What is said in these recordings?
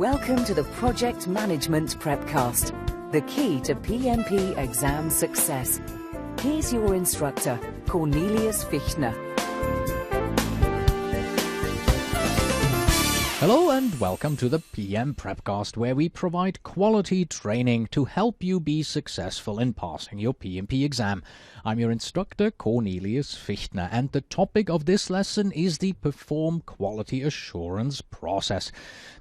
Welcome to the Project Management Prepcast, the key to PMP exam success. Here's your instructor, Cornelius Fichtner. Hello and welcome to the PM Prepcast, where we provide quality training to help you be successful in passing your PMP exam. I'm your instructor, Cornelius Fichtner, and the topic of this lesson is the Perform Quality Assurance process.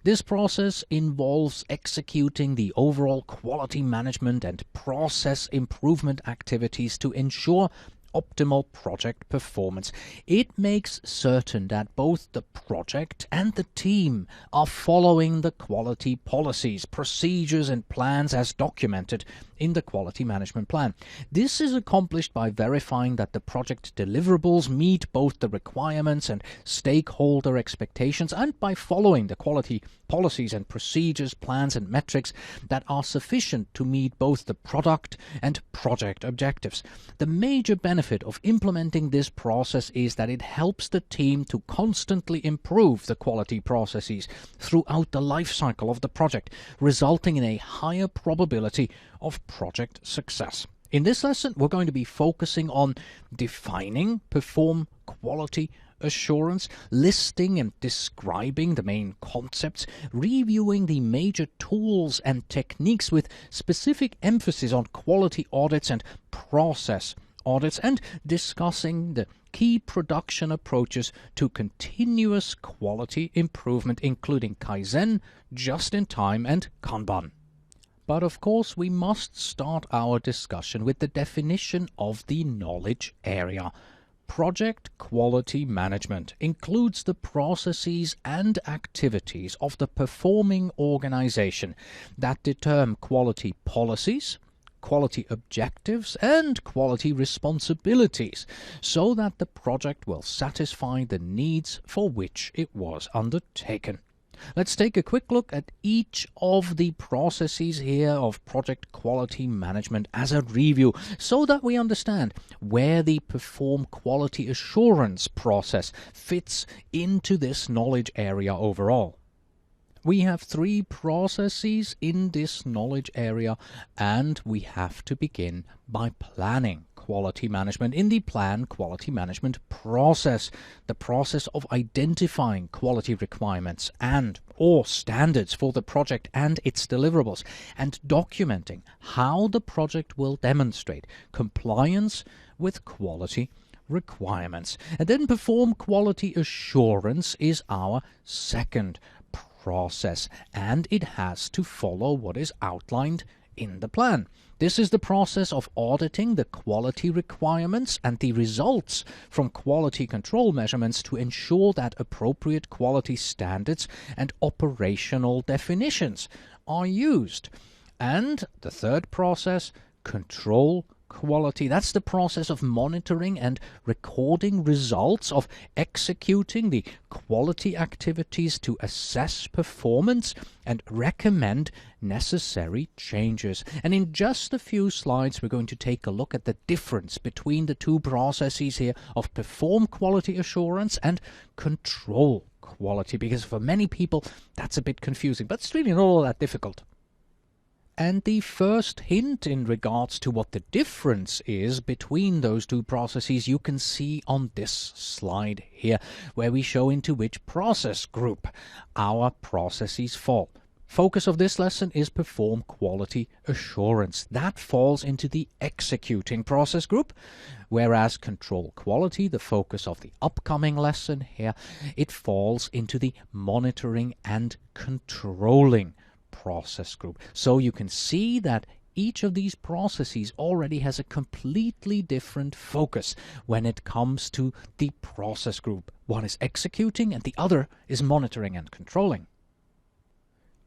This process involves executing the overall quality management and process improvement activities to ensure optimal project performance. It makes certain that both the project and the team are following the quality policies, procedures and plans as documented in the quality management plan. This is accomplished by verifying that the project deliverables meet both the requirements and stakeholder expectations, and by following the quality policies and procedures, plans and metrics that are sufficient to meet both the product and project objectives. The major benefit of implementing this process is that it helps the team to constantly improve the quality processes throughout the life cycle of the project, resulting in a higher probability of project success. In this lesson, we're going to be focusing on defining Perform Quality Assurance, listing and describing the main concepts, reviewing the major tools and techniques with specific emphasis on quality audits and process audits, and discussing the key production approaches to continuous quality improvement, including Kaizen, just-in-time and Kanban. But of course, we must start our discussion with the definition of the knowledge area. Project quality management includes the processes and activities of the performing organization that determine quality policies, quality objectives and quality responsibilities, so that the project will satisfy the needs for which it was undertaken. Let's take a quick look at each of the processes here of project quality management as a review, so that we understand where the Perform Quality Assurance process fits into this knowledge area overall. We have three processes in this knowledge area, and we have to begin by planning quality management. In the plan quality management process, the process of identifying quality requirements and or standards for the project and its deliverables, and documenting how the project will demonstrate compliance with quality requirements. And then Perform Quality Assurance is our second process, and it has to follow what is outlined in the plan. This is the process of auditing the quality requirements and the results from quality control measurements to ensure that appropriate quality standards and operational definitions are used. And the third process, control quality. That's the process of monitoring and recording results of executing the quality activities to assess performance and recommend necessary changes. And in just a few slides, we're going to take a look at the difference between the two processes here of Perform Quality Assurance and Control Quality, because for many people that's a bit confusing, but it's really not all that difficult. And the first hint in regards to what the difference is between those two processes you can see on this slide here, where we show into which process group our processes fall. Focus of this lesson is Perform Quality Assurance. That falls into the executing process group, whereas Control Quality, the focus of the upcoming lesson here, it falls into the monitoring and controlling process group. So you can see that each of these processes already has a completely different focus when it comes to the process group. One is executing and the other is monitoring and controlling.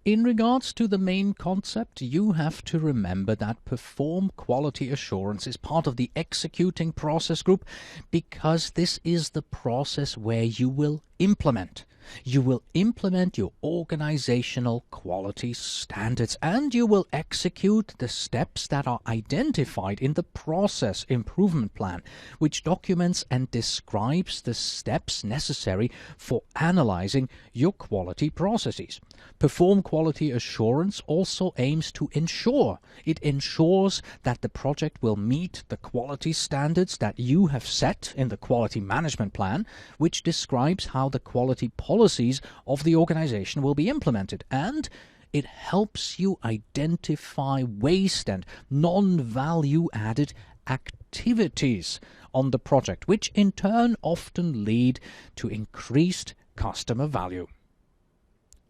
In regards to the main concept, you have to remember that Perform Quality Assurance is part of the executing process group, because this is the process where you will implement You will implement your organizational quality standards, and you will execute the steps that are identified in the process improvement plan, which documents and describes the steps necessary for analyzing your quality processes. Perform quality assurance also aims to ensure. It ensures that the project will meet the quality standards that you have set in the quality management plan, which describes how the quality policies of the organization will be implemented, and it helps you identify waste and non-value added activities on the project, which in turn often lead to increased customer value.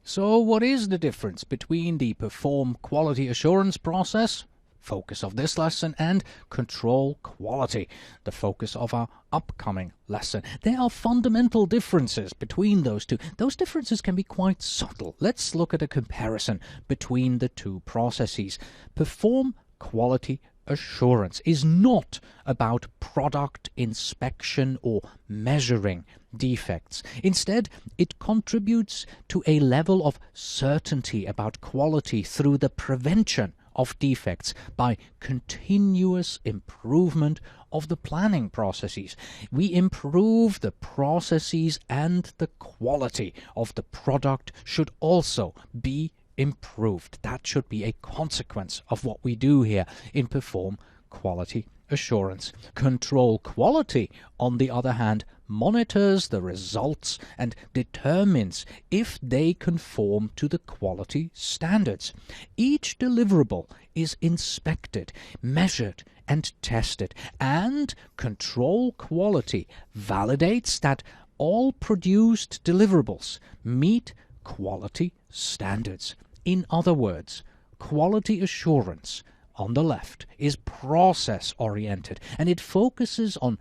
So what is the difference between the Perform Quality Assurance process, focus of this lesson, and Control Quality, the focus of our upcoming lesson? There are fundamental differences between those two. Those differences can be quite subtle. Let's look at a comparison between the two processes. Perform Quality Assurance is not about product inspection or measuring defects. Instead, it contributes to a level of certainty about quality through the prevention of defects by continuous improvement of the planning processes. We improve the processes, and the quality of the product should also be improved. That should be a consequence of what we do here in Perform Quality Assurance. Control Quality, on the other hand, monitors the results and determines if they conform to the quality standards. Each deliverable is inspected, measured, and tested, and Control Quality validates that all produced deliverables meet quality standards. In other words, quality assurance on the left is process-oriented, and it focuses on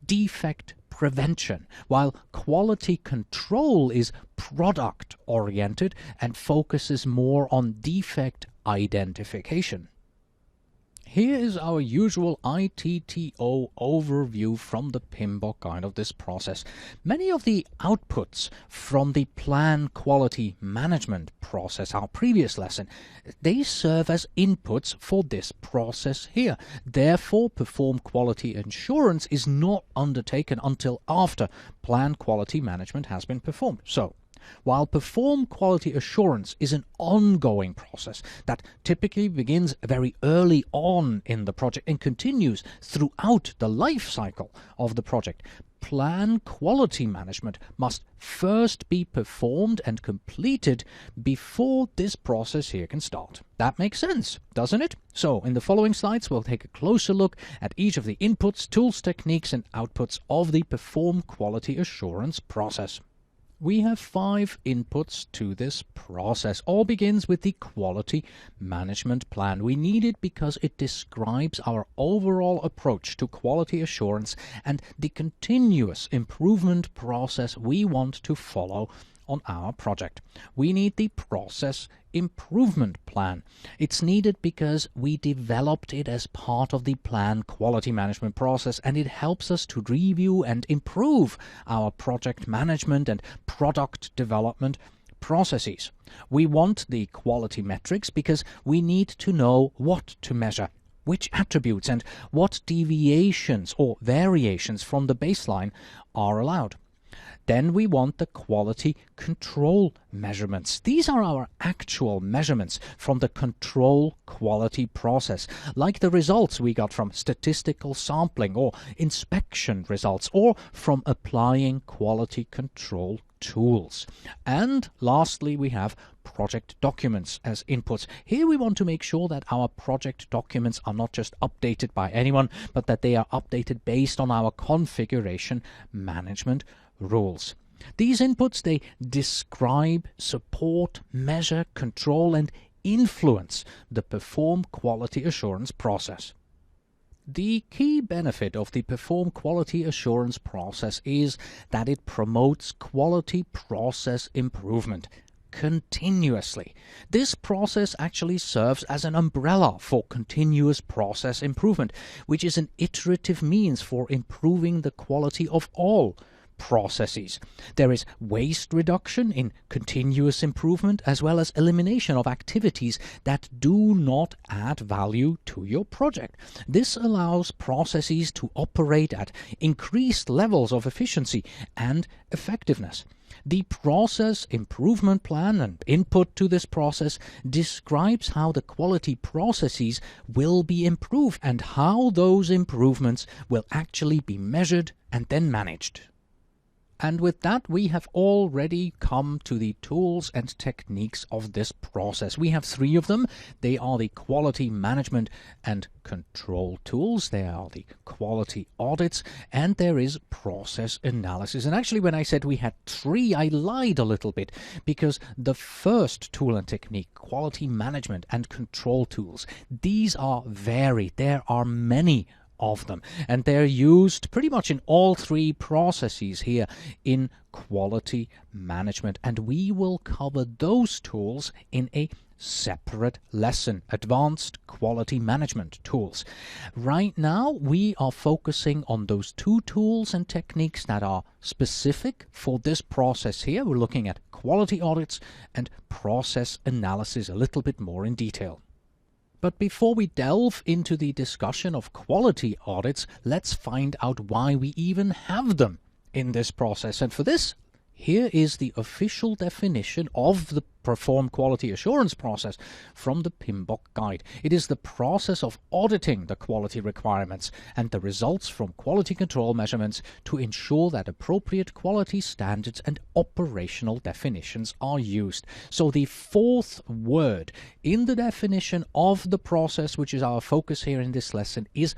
defect prevention, while quality control is product-oriented and focuses more on defect identification. Here is our usual ITTO overview from the PMBOK guide of this process. Many of the outputs from the plan quality management process, our previous lesson, they serve as inputs for this process here. Therefore, Perform Quality Assurance is not undertaken until after plan quality management has been performed. So, while Perform Quality Assurance is an ongoing process that typically begins very early on in the project and continues throughout the life cycle of the project, plan quality management must first be performed and completed before this process here can start. That makes sense, doesn't it? So, in the following slides, we'll take a closer look at each of the inputs, tools, techniques, and outputs of the Perform Quality Assurance process. We have 5 inputs to this process. All begins with the quality management plan. We need it because it describes our overall approach to quality assurance and the continuous improvement process we want to follow on our project. We need the process improvement plan. It's needed because we developed it as part of the plan quality management process, and it helps us to review and improve our project management and product development processes. We want the quality metrics because we need to know what to measure, which attributes, and what deviations or variations from the baseline are allowed. Then we want the quality control measurements. These are our actual measurements from the control quality process, like the results we got from statistical sampling or inspection results, or from applying quality control tools. And lastly, we have project documents as inputs. Here we want to make sure that our project documents are not just updated by anyone, but that they are updated based on our configuration management rules. These inputs, they describe, support, measure, control, and influence the Perform Quality Assurance process. The key benefit of the Perform Quality Assurance process is that it promotes quality process improvement continuously. This process actually serves as an umbrella for continuous process improvement, which is an iterative means for improving the quality of all processes. There is waste reduction in continuous improvement, as well as elimination of activities that do not add value to your project. This allows processes to operate at increased levels of efficiency and effectiveness. The process improvement plan and input to this process describes how the quality processes will be improved and how those improvements will actually be measured and then managed. And with that, we have already come to the tools and techniques of this process. We have 3 of them. They are the quality management and control tools. They are the quality audits, and there is process analysis. And actually, when I said we had 3, I lied a little bit, because the first tool and technique, quality management and control tools, these are varied. There are many of them, and they're used pretty much in all 3 processes here in quality management, and we will cover those tools in a separate lesson, advanced quality management tools. Right now we are focusing on those 2 tools and techniques that are specific for this process here. We're looking at quality audits and process analysis a little bit more in detail. But before we delve into the discussion of quality audits, let's find out why we even have them in this process. And for this, here is the official definition of the Perform Quality Assurance process from the PMBOK guide. It is the process of auditing the quality requirements and the results from quality control measurements to ensure that appropriate quality standards and operational definitions are used. So the 4th word in the definition of the process, which is our focus here in this lesson, is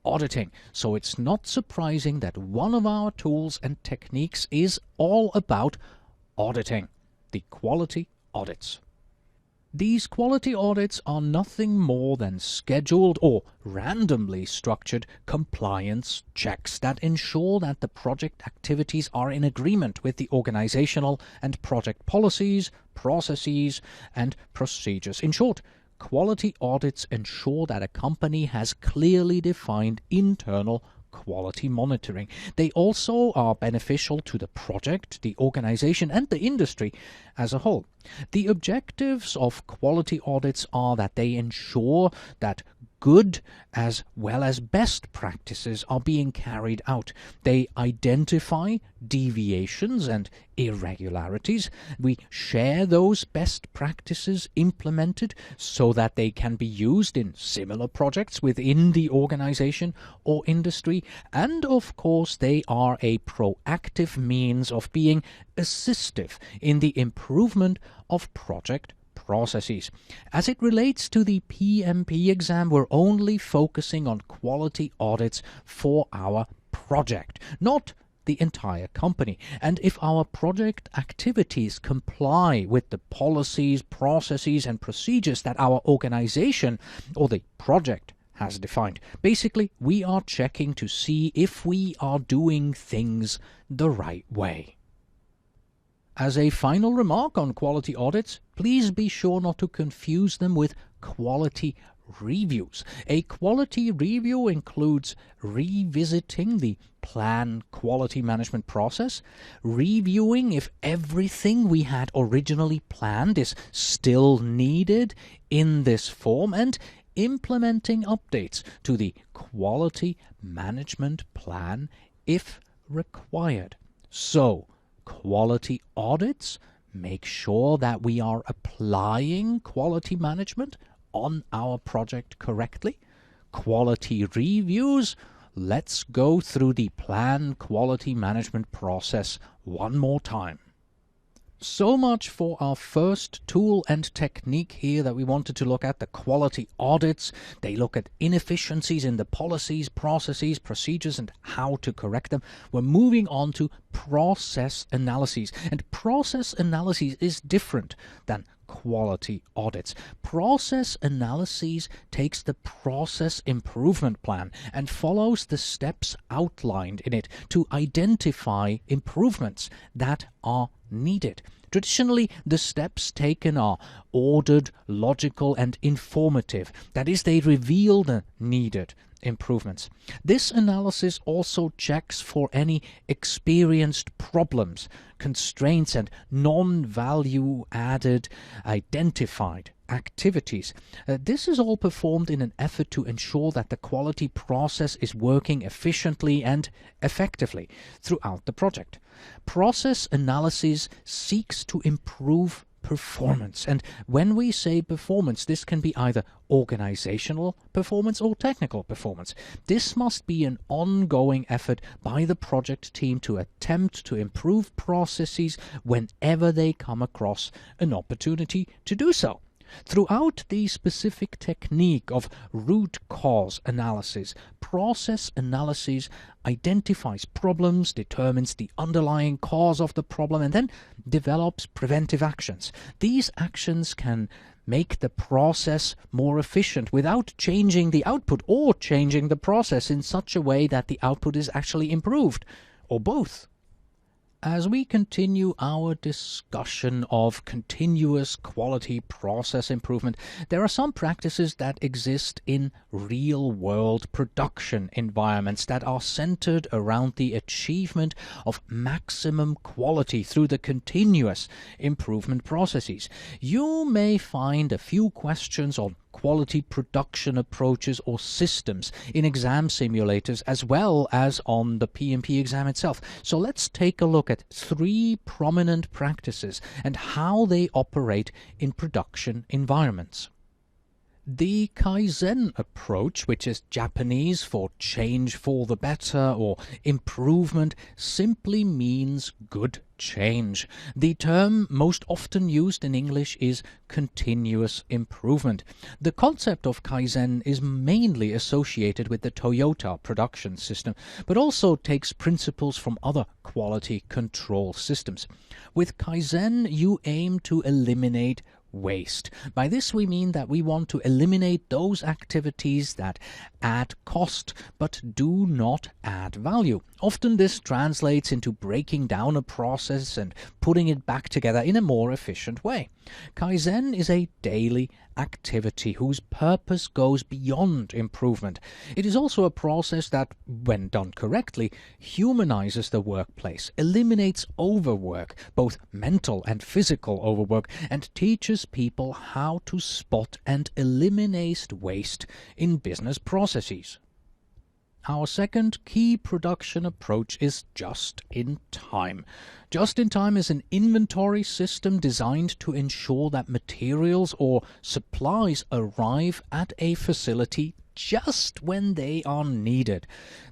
auditing. So it's not surprising that one of our tools and techniques is all about auditing, the quality audits. These quality audits are nothing more than scheduled or randomly structured compliance checks that ensure that the project activities are in agreement with the organizational and project policies, processes, and procedures. In short, quality audits ensure that a company has clearly defined internal quality monitoring. They also are beneficial to the project, the organization, and the industry as a whole. The objectives of quality audits are that they ensure that good as well as best practices are being carried out. They identify deviations and irregularities. We share those best practices implemented so that they can be used in similar projects within the organization or industry. And of course, they are a proactive means of being assistive in the improvement of project processes. As it relates to the PMP exam, we're only focusing on quality audits for our project, not the entire company. And if our project activities comply with the policies, processes, and procedures that our organization or the project has defined, basically we are checking to see if we are doing things the right way. As a final remark on quality audits, please be sure not to confuse them with quality reviews. A quality review includes revisiting the plan quality management process, reviewing if everything we had originally planned is still needed in this form, and implementing updates to the quality management plan if required. So, quality audits make sure that we are applying quality management on our project correctly. Quality reviews, let's go through the plan quality management process one more time. So much for our first tool and technique here that we wanted to look at, the quality audits. They look at inefficiencies in the policies, processes, procedures, and how to correct them. We're moving on to process analyses. And process analyses is different than quality audits. Process analyses takes the process improvement plan and follows the steps outlined in it to identify improvements that are needed. Traditionally, the steps taken are ordered, logical, and informative. That is, they reveal the needed improvements. This analysis also checks for any experienced problems, constraints, and non-value added identified activities. This is all performed in an effort to ensure that the quality process is working efficiently and effectively throughout the project. Process analysis seeks to improve performance, and when we say performance, this can be either organizational performance or technical performance. This must be an ongoing effort by the project team to attempt to improve processes whenever they come across an opportunity to do so. Throughout the specific technique of root cause analysis, process analysis identifies problems, determines the underlying cause of the problem, and then develops preventive actions. These actions can make the process more efficient without changing the output or changing the process in such a way that the output is actually improved, or both. As we continue our discussion of continuous quality process improvement, there are some practices that exist in real-world production environments that are centered around the achievement of maximum quality through the continuous improvement processes. You may find a few questions on quality production approaches or systems in exam simulators as well as on the PMP exam itself. So let's take a look at 3 prominent practices and how they operate in production environments. The Kaizen approach, which is Japanese for change for the better or improvement, simply means good change. The term most often used in English is continuous improvement. The concept of Kaizen is mainly associated with the Toyota production system, but also takes principles from other quality control systems. With Kaizen, you aim to eliminate waste. By this we mean that we want to eliminate those activities that add cost but do not add value. Often this translates into breaking down a process and putting it back together in a more efficient way. Kaizen is a daily activity whose purpose goes beyond improvement. It is also a process that, when done correctly, humanizes the workplace, eliminates overwork, both mental and physical overwork, and teaches people how to spot and eliminate waste in business processes. Our second key production approach is just-in-time. Just-in-time is an inventory system designed to ensure that materials or supplies arrive at a facility just when they are needed.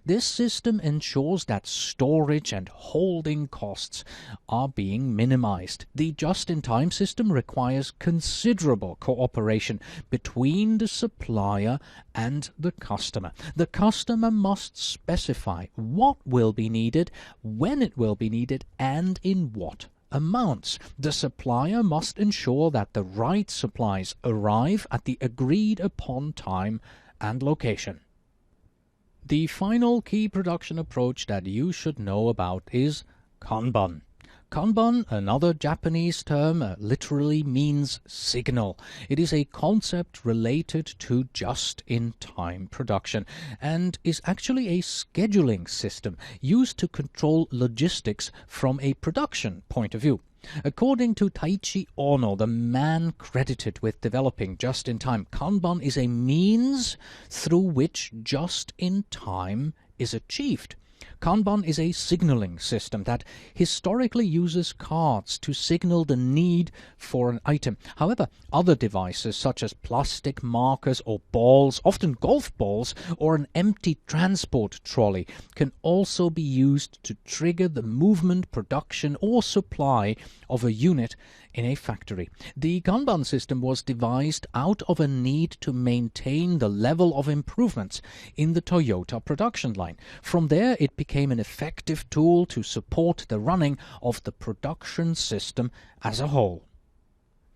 This system ensures that storage and holding costs are being minimized. The just-in-time system requires considerable cooperation between the supplier and the customer. The customer must specify what will be needed, when it will be needed, and in what amounts. The supplier must ensure that the right supplies arrive at the agreed upon time and location. The final key production approach that you should know about is Kanban. Kanban, another Japanese term, literally means signal. It is a concept related to just-in-time production and is actually a scheduling system used to control logistics from a production point of view. According to Taichi Ono, the man credited with developing just-in-time, Kanban is a means through which just-in-time is achieved. Kanban is a signaling system that historically uses cards to signal the need for an item. However, other devices such as plastic markers or balls, often golf balls, or an empty transport trolley can also be used to trigger the movement, production, or supply of a unit in a factory. The Kanban system was devised out of a need to maintain the level of improvements in the Toyota production line. From there, it became an effective tool to support the running of the production system as a whole.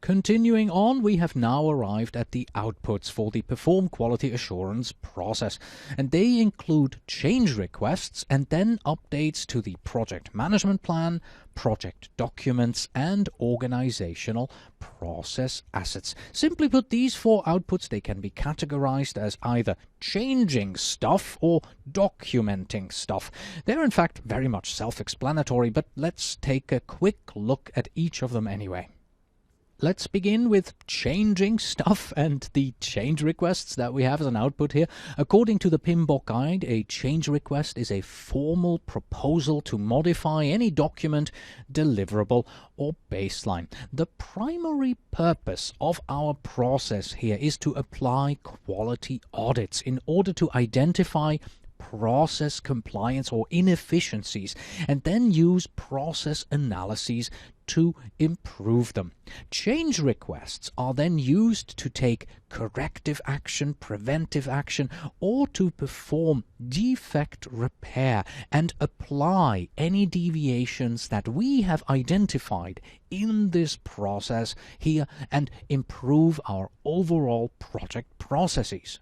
Continuing on, we have now arrived at the outputs for the Perform Quality Assurance process, and they include change requests and then updates to the project management plan, project documents, and organizational process assets. Simply put, these four outputs, they can be categorized as either changing stuff or documenting stuff. They're in fact very much self-explanatory, but let's take a quick look at each of them anyway. Let's begin with changing stuff and the change requests that we have as an output here. According to the PMBOK guide, a change request is a formal proposal to modify any document, deliverable, or baseline. The primary purpose of our process here is to apply quality audits in order to identify process compliance or inefficiencies and then use process analyses to improve them. Change requests are then used to take corrective action, preventive action, or to perform defect repair and apply any deviations that we have identified in this process here and improve our overall project processes.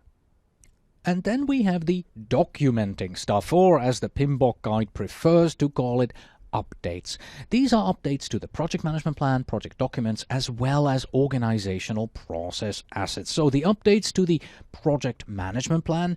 And then we have the documenting stuff, or as the PMBOK guide prefers to call it, updates. These are updates to the project management plan, project documents, as well as organizational process assets. So the updates to the project management plan,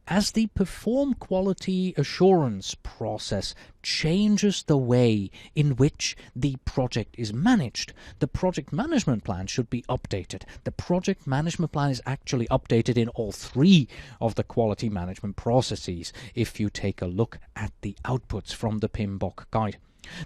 as the Perform Quality Assurance process changes the way in which the project is managed, the project management plan should be updated. The project management plan is actually updated in all three of the quality management processes if you take a look at the outputs from the PMBOK guide.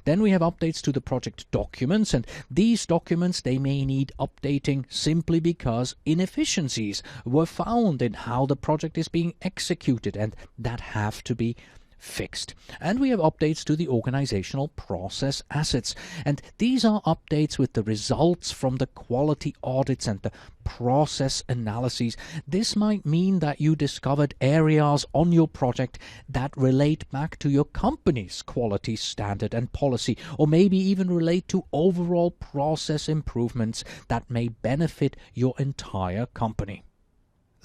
Then we have updates to the project documents, and these documents, they may need updating simply because inefficiencies were found in how the project is being executed, and that have to be fixed. And we have updates to the organizational process assets, and these are updates with the results from the quality audits and the process analyses. This might mean that you discovered areas on your project that relate back to your company's quality standard and policy, or maybe even relate to overall process improvements that may benefit your entire company.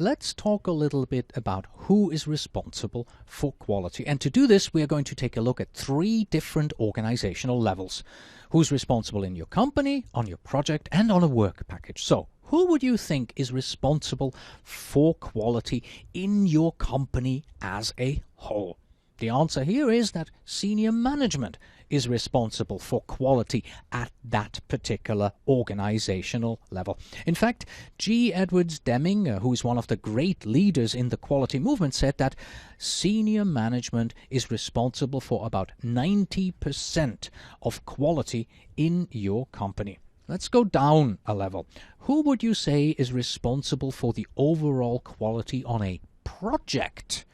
Let's talk a little bit about who is responsible for quality. And to do this, we are going to take a look at three different organizational levels. Who's responsible in your company, on your project, and on a work package. So, who would you think is responsible for quality in your company as a whole? The answer here is that senior management is responsible for quality at that particular organizational level. In fact, G. Edwards Deming, who is one of the great leaders in the quality movement, said that senior management is responsible for about 90% of quality in your company. Let's go down a level. Who would you say is responsible for the overall quality on a project?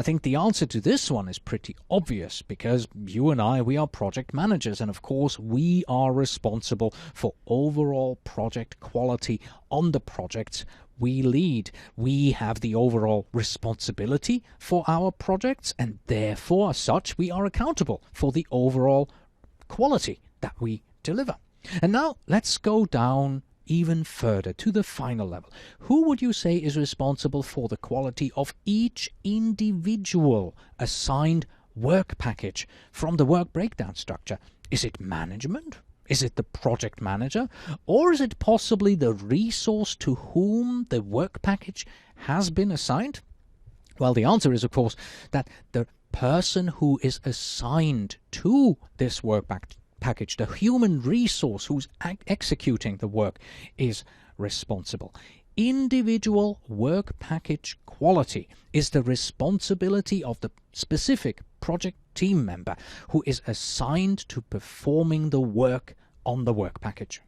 I think the answer to this one is pretty obvious, because you and I, we are project managers, and of course we are responsible for overall project quality on the projects we lead. We have the overall responsibility for our projects, and therefore as such we are accountable for the overall quality that we deliver. And now let's go down even further to the final level. Who would you say is responsible for the quality of each individual assigned work package from the work breakdown structure? Is it management? Is it the project manager? Or is it possibly the resource to whom the work package has been assigned? Well, the answer is, of course, that the person who is assigned to this work package, the human resource who's executing the work, is responsible. Individual work package quality is the responsibility of the specific project team member who is assigned to performing the work on the work package.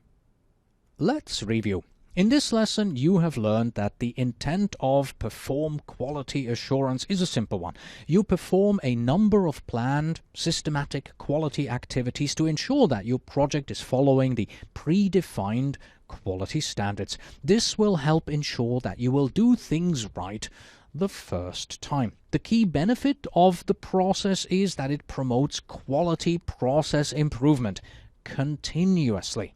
Let's review. In this lesson, you have learned that the intent of Perform Quality Assurance is a simple one. You perform a number of planned, systematic quality activities to ensure that your project is following the predefined quality standards. This will help ensure that you will do things right the first time. The key benefit of the process is that it promotes quality process improvement continuously.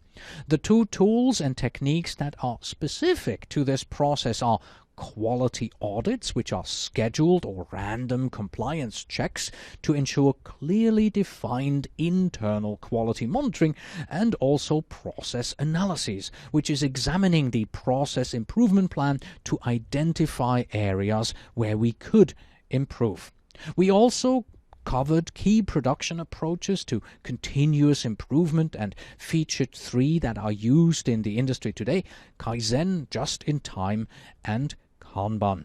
The two tools and techniques that are specific to this process are quality audits, which are scheduled or random compliance checks to ensure clearly defined internal quality monitoring, and also process analyses, which is examining the process improvement plan to identify areas where we could improve. We also covered key production approaches to continuous improvement and featured 3 that are used in the industry today: Kaizen, just in time, and Kanban.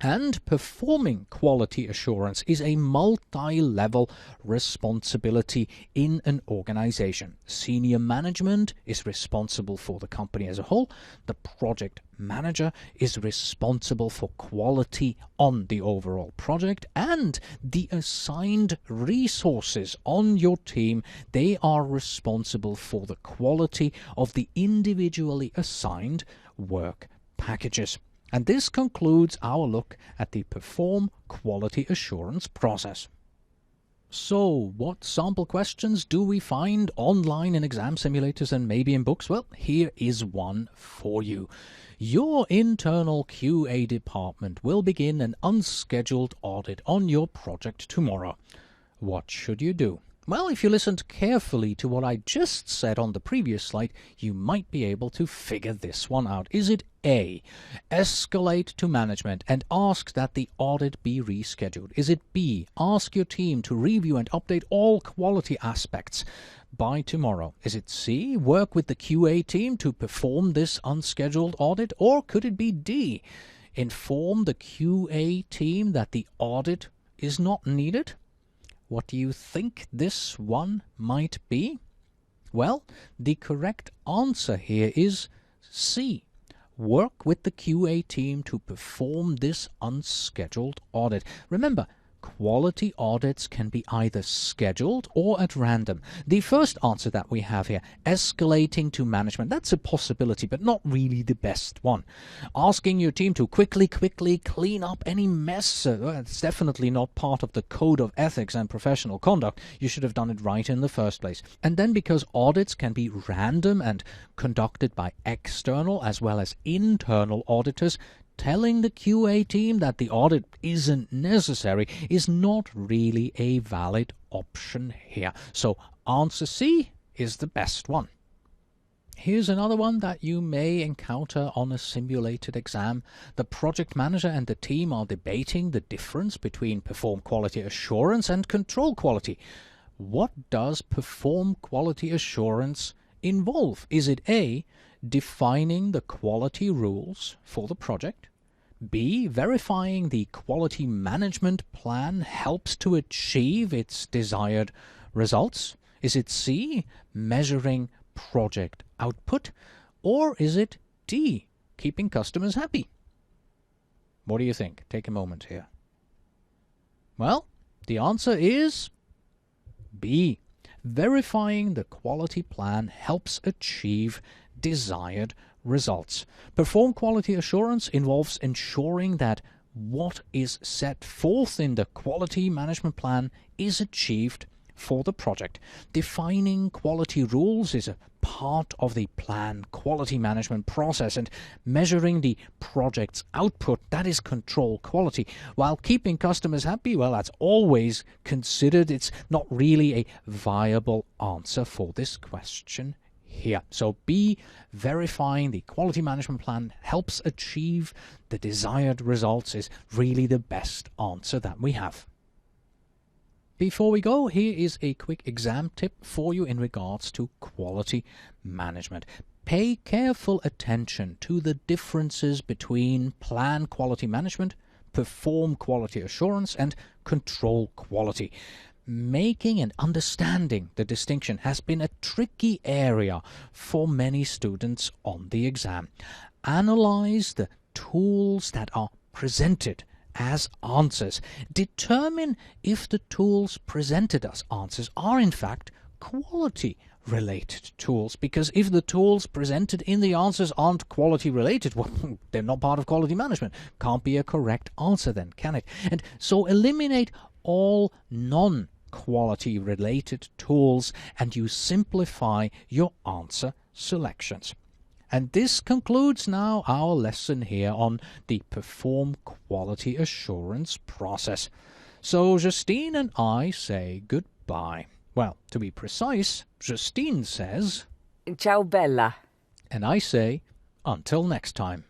And performing quality assurance is a multi-level responsibility in an organization. Senior management is responsible for the company as a whole. The project manager is responsible for quality on the overall project, and the assigned resources on your team, they are responsible for the quality of the individually assigned work packages. And this concludes our look at the Perform Quality Assurance process. So, what sample questions do we find online in exam simulators and maybe in books? Well, here is one for you. Your internal QA department will begin an unscheduled audit on your project tomorrow. What should you do? Well, if you listened carefully to what I just said on the previous slide, you might be able to figure this one out. Is it A, escalate to management and ask that the audit be rescheduled? Is it B, ask your team to review and update all quality aspects by tomorrow? Is it C, work with the QA team to perform this unscheduled audit? Or could it be D, inform the QA team that the audit is not needed? What do you think this one might be? Well, the correct answer here is C. Work with the QA team to perform this unscheduled audit. Remember, quality audits can be either scheduled or at random. The first answer that we have here, escalating to management, that's a possibility, but not really the best one. Asking your team to quickly clean up any mess, it's definitely not part of the code of ethics and professional conduct. You should have done it right in the first place. And then, because audits can be random and conducted by external as well as internal auditors, telling the QA team that the audit isn't necessary is not really a valid option here. So answer C is the best one. Here's another one that you may encounter on a simulated exam. The project manager and the team are debating the difference between perform quality assurance and control quality. What does perform quality assurance involve? Is it A, defining the quality rules for the project? B, verifying the quality management plan helps to achieve its desired results? Is it C, measuring project output? Or is it D, keeping customers happy? What do you think? Take a moment here. Well, the answer is B. Verifying the quality plan helps achieve desired results. Perform quality assurance involves ensuring that what is set forth in the quality management plan is achieved for the project. Defining quality rules is a part of the plan quality management process, and measuring the project's output, that is control quality. While keeping customers happy, well, that's always considered. It's not really a viable answer for this question here. So B, verifying the quality management plan helps achieve the desired results, is really the best answer that we have. Before we go, here is a quick exam tip for you in regards to quality management. Pay careful attention to the differences between plan quality management, perform quality assurance, and control quality. Making and understanding the distinction has been a tricky area for many students on the exam. Analyze the tools that are presented as answers. Determine if the tools presented as answers are in fact quality-related tools, because if the tools presented in the answers aren't quality-related, well, they're not part of quality management. Can't be a correct answer then, can it? And so eliminate all non-quality-related tools and you simplify your answer selections. And this concludes now our lesson here on the Perform Quality Assurance process. So Justine and I say goodbye. Well, to be precise, Justine says, Ciao bella. and I say, until next time.